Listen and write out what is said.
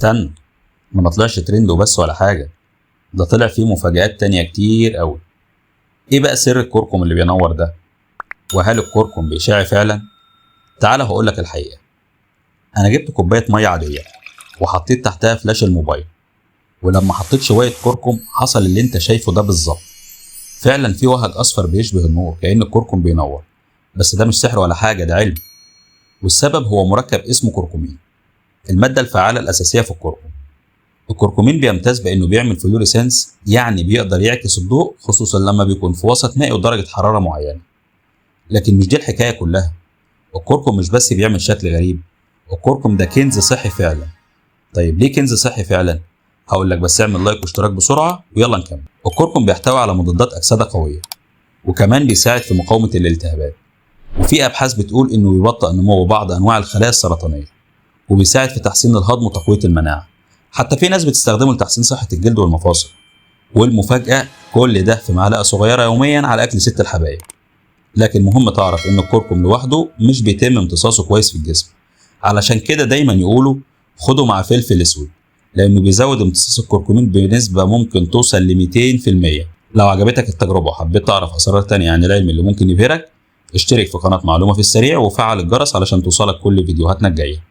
استنى، ما طلعش ترند وبس ولا حاجة، ده طلع فيه مفاجآت تانية كتير قوي. ايه بقى سر الكركم اللي بينور ده؟ وهل الكركم بيشع فعلا؟ تعال هقولك الحقيقة. انا جبت كوباية مية عادية وحطيت تحتها فلاش الموبايل، ولما حطيت شوية كركم حصل اللي انت شايفه ده بالظبط. فعلا في وهج اصفر بيشبه النور كأن الكركم بينور، بس ده مش سحر ولا حاجة، ده علم. والسبب هو مركب اسمه كركمين، المادة الفعالة الأساسية في الكركم. الكركمين بيمتاز بانه بيعمل فلوريسنس، يعني بيقدر يعكس الضوء خصوصا لما بيكون في وسط مائي ودرجه حراره معينه. لكن مش دي الحكايه كلها، الكركم مش بس بيعمل شكل غريب، الكركم ده كنز صحي فعلا. طيب ليه كنز صحي فعلا؟ هقول لك، بس اعمل لايك واشتراك بسرعه ويلا نكمل. الكركم بيحتوي على مضادات اكسده قويه، وكمان بيساعد في مقاومه الالتهابات، وفي ابحاث بتقول انه بيبطئ نمو بعض انواع الخلايا السرطانيه، وبيساعد في تحسين الهضم وتقويه المناعه. حتى في ناس بتستخدمه لتحسين صحة الجلد والمفاصل. والمفاجأة، كل ده في معلقة صغيرة يوميا على أكل ست الحبايب. لكن مهم تعرف إن الكركم لوحده مش بيتم امتصاصه كويس في الجسم، علشان كده دايما يقولوا خده مع فلفل أسود، لأنه بيزود امتصاص الكركمين بنسبة ممكن توصل ل 200%. لو عجبتك التجربة وحبيت تعرف أسرار تانية عن العلم اللي ممكن يبهرك، اشترك في قناة معلومة في السريع وفعل الجرس علشان توصلك كل فيديوهاتنا الجاية.